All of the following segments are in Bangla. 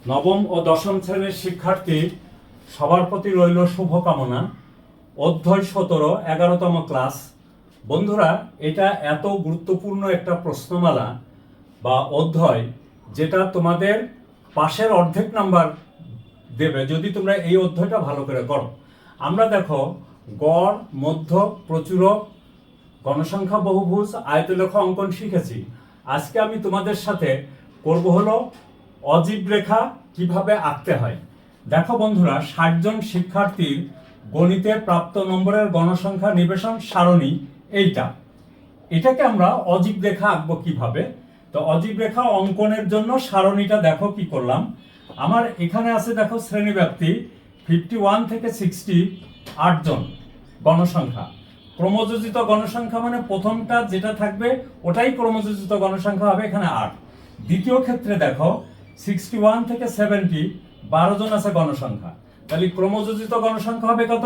নবম ও দশম শ্রেণীর শিক্ষার্থী সবার প্রতি রইল শুভকামনা। অধ্যায় 17 11তম ক্লাস। বন্ধুরা, এটা এত গুরুত্বপূর্ণ একটা প্রশ্নমালা বা অধ্যায় যেটা তোমাদের পাশের অর্ধেক নাম্বার দেবে যদি তোমরা এই অধ্যায়টা ভালো করে করো। আমরা দেখো গড়, মধ্য, প্রচুরক, গণসংখ্যা, বহুভুজ, আয়তলেখ অঙ্কন শিখেছি। আজকে আমি তোমাদের সাথে করব হলো অজীব রেখা কিভাবে আঁকতে হয়। দেখো বন্ধুরা, 60 জন শিক্ষার্থীর গণিতে প্রাপ্ত নম্বরের গণসংখ্যা নিবেশন সারণী এটাকে আমরা অজীব রেখা আঁকবো কিভাবে। তো অজীব রেখা অঙ্কনের জন্য সারণীটা দেখো কি করলাম। আমার এখানে আছে দেখো শ্রেণীব্যাপ্তি 51 থেকে 60 8 জন গণসংখ্যা। ক্রমযোজিত গণসংখ্যা মানে প্রথমটা যেটা থাকবে ওটাই ক্রমযোজিত গণসংখ্যা হবে, এখানে 8। দ্বিতীয় ক্ষেত্রে দেখো 61 থেকে 70 12 জন আছে গণসংখ্যা, তাহলে ক্রমযোজিত গণসংখ্যা হবে কত?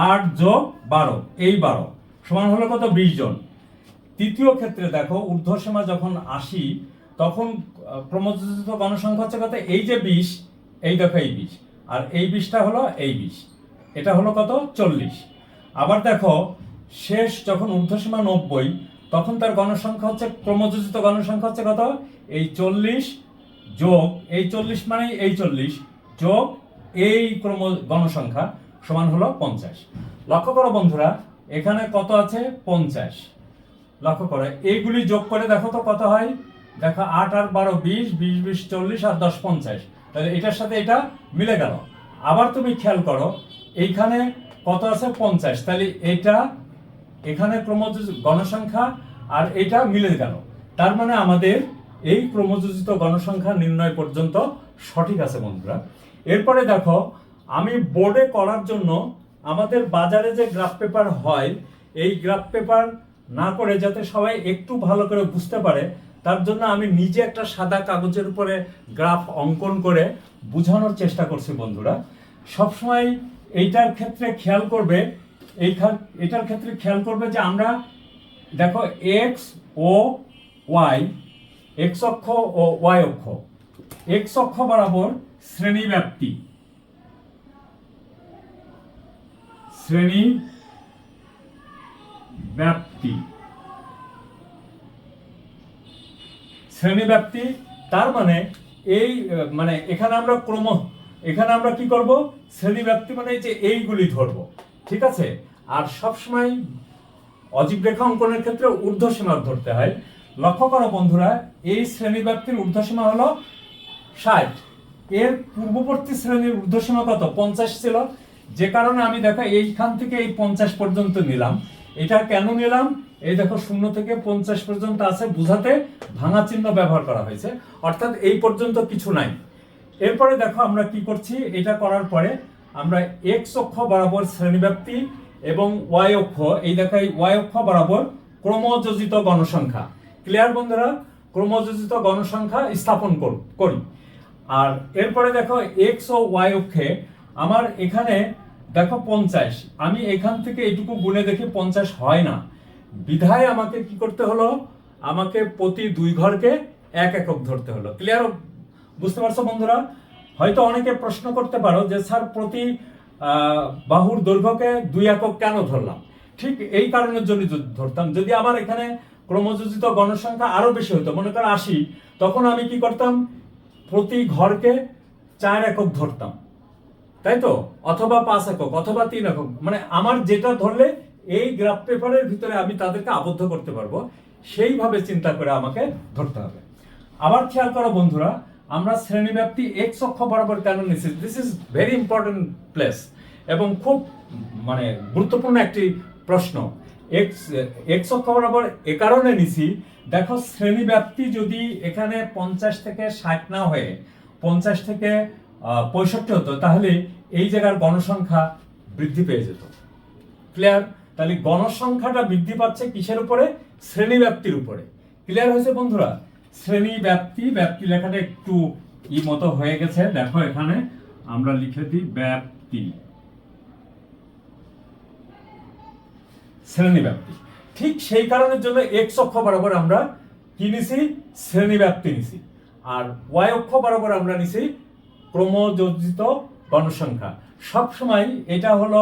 8 যোগ 12, এই 12 সমান হলো কত? 20 জন। তৃতীয় ক্ষেত্রে দেখো ঊর্ধ্বসীমা যখন 80 তখন ক্রমযোজিত গণসংখ্যা হচ্ছে কত? এই যে 20, এই দেখো এই 20, আর এই 20টা হলো এই 20, এটা হলো কত? 40। আবার দেখো শেষ যখন ঊর্ধ্বসীমা 90 তখন তার গণসংখ্যা হচ্ছে ক্রমযোজিত গণসংখ্যা হচ্ছে কত? এই 40 যোগ এই 40 মানে এই 40 যোগ এই গণসংখ্যা সমান হলো 50। লক্ষ্য করো বন্ধুরা, এখানে কত আছে? 50। লক্ষ্য করো এইগুলি যোগ করে দেখো তো কত হয়। দেখো 8 আর 12 20, 20 20 40 আর 10 50, তাহলে এটার সাথে এটা মিলে গেল। আবার তুমি খেয়াল করো এইখানে কত আছে? 50, তাহলে এটা এখানে ক্রমযোজিত গণসংখ্যা আর এটা মিলে গেল। তার মানে আমাদের এই ক্রমযোজিত গণসংখ্যা নির্ণয় পর্যন্ত সঠিক আছে বন্ধুরা। এরপরে দেখো আমি বোর্ডে করার জন্য আমাদের বাজারে যে গ্রাফ পেপার হয় এই গ্রাফ পেপার না করে যাতে সবাই একটু ভালো করে বুঝতে পারে তার জন্য আমি নিজে একটা সাদা কাগজের উপরে গ্রাফ অঙ্কন করে বোঝানোর চেষ্টা করছি বন্ধুরা। সবসময় এইটার ক্ষেত্রে খেয়াল করবে এটার ক্ষেত্রে খেয়াল করবে যে আমরা দেখো এক্স ও ওয়াই, এক্স অক্ষ ও ওয়াই অক্ষ, এক্স অক্ষ বরাবর শ্রেণীব্যাপ্তি শ্রেণীব্যাপ্তি তার মানে এই মানে এখানে আমরা কি করব? শ্রেণীব্যাপ্তি মানে এই যে এইগুলি ধরবো, ঠিক আছে। আর সবসময় অজীব রেখা অঙ্কনের ক্ষেত্রে ঊর্ধ্বসীমা ধরতে হয়। লক্ষ্য করো বন্ধুরা, এই শ্রেণীব্যাপ্তির ঊর্ধ্বসীমা হলো 60, এর পূর্ববর্তী শ্রেণীর ঊর্ধ্বসীমা কত? 50 ছিল, যে কারণে আমি দেখো এইখান থেকে এই 50 পর্যন্ত নিলাম। এটা কেন নিলাম? এই দেখো 0 থেকে 50 পর্যন্ত আছে, বুঝাতে ভাঙা চিহ্ন ব্যবহার করা হয়েছে, অর্থাৎ এই পর্যন্ত কিছু নাই। এরপরে দেখো আমরা কি করছি, এটা করার পরে আমরা এক্স অক্ষ বরাবর শ্রেণীব্যাপ্তি এবং ওয়াই অক্ষ, এই দেখো এই ওয়াই অক্ষ বরাবর ক্রমযোজিত গণসংখ্যা। ক্লিয়ার বন্ধুরা? ক্রমযোজিত গণসংখ্যা স্থাপন করি। আর এরপরে দেখো এক্স ও ওয়াই অক্ষে আমার এখানে দেখো 50, আমি এখান থেকে এইটুকু গুণে দেখি 50 হয় না, বিধায় আমাকে কি করতে হলো? আমাকে প্রতি 2 ঘরকে 1 একক ধরতে হলো। ক্লিয়ার? বুঝতে পারছো বন্ধুরা? হয়তো অনেকে প্রশ্ন করতে পারো যে স্যার প্রতি বাহুর দৈর্ঘ্যকে 2 একক কেন ধরলাম? ঠিক এই কারণের জন্য ধরতাম। যদি আমার এখানে ক্রমযোজিত গণসংখ্যা আরো বেশি হতো, মনে করো 80, তখন আমি কি করতাম? প্রতি ঘরকে 4 একক ধরতাম, তাই তো? অথবা 5 একক অথবা 3 একক, মানে আমার যেটা ধরলে এই গ্রাফ পেপারের ভিতরে আমি তাদেরকে আবদ্ধ করতে পারবো, সেইভাবে চিন্তা করে আমাকে ধরতে হবে। আবার খেয়াল করো বন্ধুরা, আমরা শ্রেণীব্যাপ্তি এক্স অক্ষ বরাবর কেন নিচ্ছি? This is very important place এবং খুব মানে গুরুত্বপূর্ণ একটি প্রশ্ন। এক্স অক্ষ বরাবর এ কারণে নিছি, দেখো শ্রেণীব্যাপ্তি যদি এখানে 50 থেকে 60 না হয়ে 50 থেকে 65 হতো, তাহলে এই জায়গার গণসংখ্যা বৃদ্ধি পেয়ে যেত। ক্লিয়ার? তাহলে গণসংখ্যাটা বৃদ্ধি পাচ্ছে কিসের উপরে? শ্রেণীব্যাপ্তির উপরে। ক্লিয়ার হয়েছে বন্ধুরা? শ্রেণীব্যাপ্তি, ব্যাপ্তি লেখাটা একটু মতো হয়ে গেছে, দেখো এখানে আমরা লিখে দিই ব্যাপ্তি, শ্রেণীব্যাপ্তি। ঠিক সেই কারণের জন্য এক্স অক্ষ বরাবর আমরা কি নিছি? শ্রেণীব্যাপ্তি নিছি। আর ওয়াই অক্ষ বরাবর আমরা নিছি ক্রমযোজিত গণসংখ্যা। সবসময় এটা হলো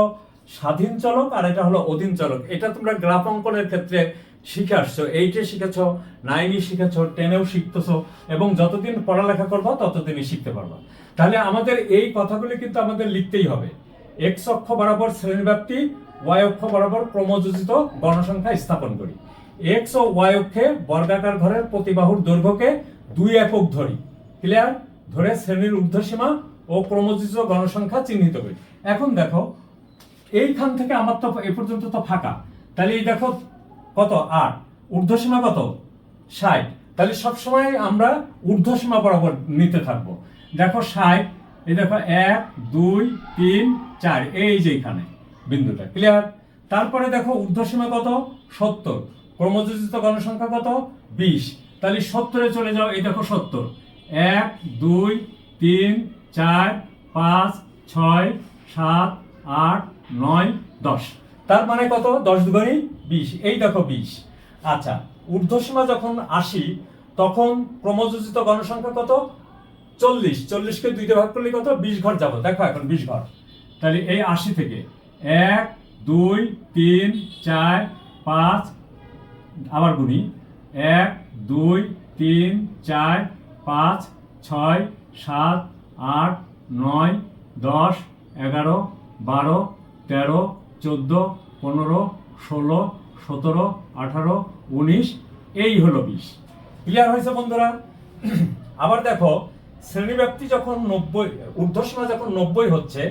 স্বাধীন চলক আর এটা হলো অধীন চলক। এটা তোমরা গ্রাফ অঙ্কনের ক্ষেত্রে শিখে আসছো, 8-এ শিখেছো, 9-এ শিখেছো, 10-এও শিখতেছো, এবং যতদিন পড়ালেখা করবো ততদিনই শিখতে পারবা। তাহলে আমাদের এই কথাগুলি কিন্তু আমাদের লিখতেই হবে। এক্স অক্ষ বরাবর শ্রেণীব্যাপ্তি, ওয়াই অক্ষ বরাবর ক্রমযোজিত গণসংখ্যা স্থাপন করি। এক্স ও ওয়াই অক্ষে বর্গাকার ঘরের প্রতি বাহুর দৈর্ঘ্যকে 2 একক ধরি। ক্লিয়ার? ধরে শ্রেণীর ঊর্ধ্বসীমা ও ক্রমযোজিত গণসংখ্যা চিহ্নিত করি। এখন দেখো এইখান থেকে আমার তো এ পর্যন্ত তো ফাঁকা, তাহলে এই দেখো কত 8, ঊর্ধ্বসীমা কত 60। তাহলে সবসময় আমরা ঊর্ধ্বসীমা বরাবর নিতে থাকবো। দেখো 60, এই দেখো 1 2 3 4, এই যে এখানে বিন্দুটা। ক্লিয়ার? তারপরে দেখো ঊর্ধ্বসীমা কত 70, ক্রমযোজিত গণসংখ্যা কত 20। তাহলে 70-এ চলে যাও, এই দেখো 70, 1 2 3 4 5 6 7 8 9 10। তার মানে কত 10 দুগুণে 20, এই দেখো 20। আচ্ছা, ঊর্ধ্বসীমা যখন 80 তখন ক্রমযোজিত গণসংখ্যা কত 40। 40-কে 2 দিয়ে ভাগ করলে কত 20 ঘর যাব। দেখো এখন 20 ঘর। তাহলে এই 80 থেকে 1 2 3 4 5, আবার গুনি 1 2 3 4 5 6 7 8 9 10 11 12 13 14 15 16 17 18 19, এই হলো 20। ক্লিয়ার হয়েছে বন্ধুরা? আবার দেখো শ্রেণীব্যাপ্তি যখন 90, ঊর্ধ্বসীমা যখন 90 হচ্ছে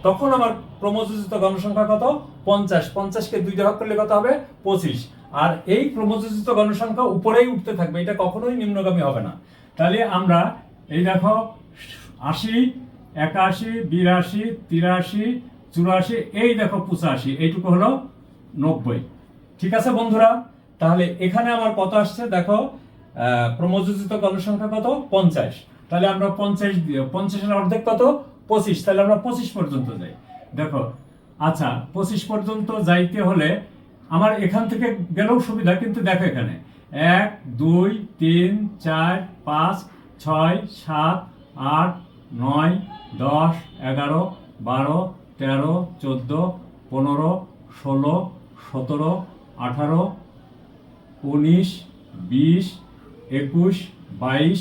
তখন আমার ক্রমযোজিত গণসংখ্যা কত 50। 50-কে 2 দিয়ে ভাগ করলে কত হবে 25। আর এই ক্রমযোজিত গণসংখ্যা উপরেই উঠতে থাকবে, এটা কখনোই নিম্নগামী হবে না। তাহলে আমরা এই দেখো 80 81 82 83 84, এই দেখো 85, এইটুকু হলো 90। ঠিক আছে বন্ধুরা? তাহলে এখানে আমার কত আসছে দেখো, ক্রমযোজিত গণসংখ্যা কত 50। তাহলে আমরা 50 দিয়ে 50-এর অর্ধেক কত 25, তাহলে আমরা 25 পর্যন্ত যাই। দেখো আচ্ছা, 25 পর্যন্ত যাইতে হলে আমার এখান থেকে গেলেও সুবিধা, কিন্তু দেখো এখানে 1 2 3 4 5 6 7 8 9 10 11 12 13 14 15 16 17 18 19 20 21 22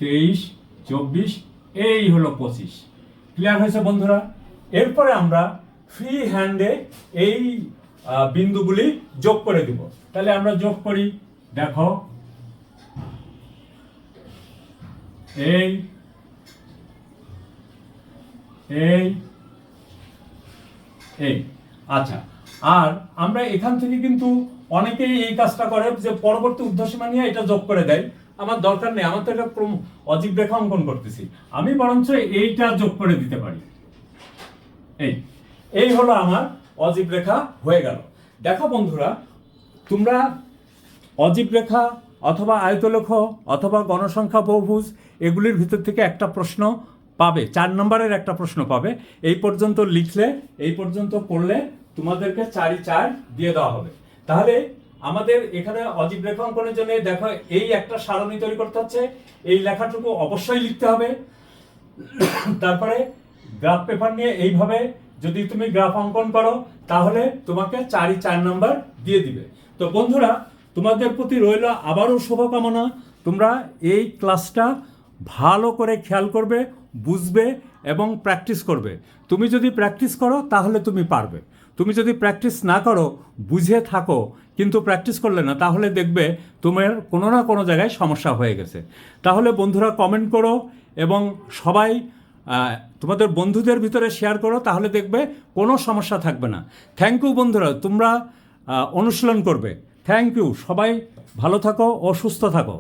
23 24, এই হলো 25। ক্লিয়ার হয়েছে বন্ধুরা? এরপরে আমরা ফ্রি হ্যান্ডে এই বিন্দুগুলি যোগ করে দিব। তাহলে আমরা যোগ করি। দেখো এই এই এই আচ্ছা, আর আমরা এখান থেকে কিন্তু অনেকেই এই কাজটা করে যে পরবর্তী ঊর্ধ্বসীমা নিয়ে এটা যোগ করে দেয়। আমার দরকার নেই, আমার তো এটা অজীব রেখা অঙ্কন করতেছি, আমি বরঞ্চ এইটা যোগ করে দিতে পারি। এই হলো আমার অজীব রেখা হয়ে গেল। দেখো বন্ধুরা, তোমরা অজীব রেখা অথবা আয়তলেখ অথবা গণসংখ্যা বহুভুজ এগুলির ভিতর থেকে একটা প্রশ্ন পাবে, 4 নম্বরের একটা প্রশ্ন পাবে। এই পর্যন্ত লিখলে, এই পর্যন্ত পড়লে তোমাদেরকে 4-4 দিয়ে দেওয়া হবে। তাহলে আমাদের এখানে অজীব রেখা অঙ্কনের জন্য দেখো এই একটা সারণী তৈরি করতে হচ্ছে, এই লেখাটুকু অবশ্যই লিখতে হবে। তারপরে গ্রাফ পেপার নিয়ে এইভাবে যদি তুমি গ্রাফ অঙ্কন করো তাহলে তোমাকে 4 নম্বর দিয়ে দিবে। তো বন্ধুরা, তোমাদের প্রতি রইল আবারও শুভকামনা। তোমরা এই ক্লাসটা ভালো করে খেয়াল করবে, বুঝবে এবং প্র্যাকটিস করবে। তুমি যদি প্র্যাকটিস করো তাহলে তুমি পারবে। তুমি যদি প্র্যাকটিস না করো, বুঝে থাকো কিন্তু প্র্যাকটিস করলে না, তাহলে দেখবে তোমার কোনো না কোনো জায়গায় সমস্যা হয়ে গেছে। তাহলে বন্ধুরা কমেন্ট করো এবং সবাই তোমাদের বন্ধুদের ভিতরে শেয়ার করো, তাহলে দেখবে কোনো সমস্যা থাকবে না। থ্যাংক ইউ বন্ধুরা, তোমরা অনুশীলন করবে। থ্যাংক ইউ, সবাই ভালো থাকো ও সুস্থ থাকো।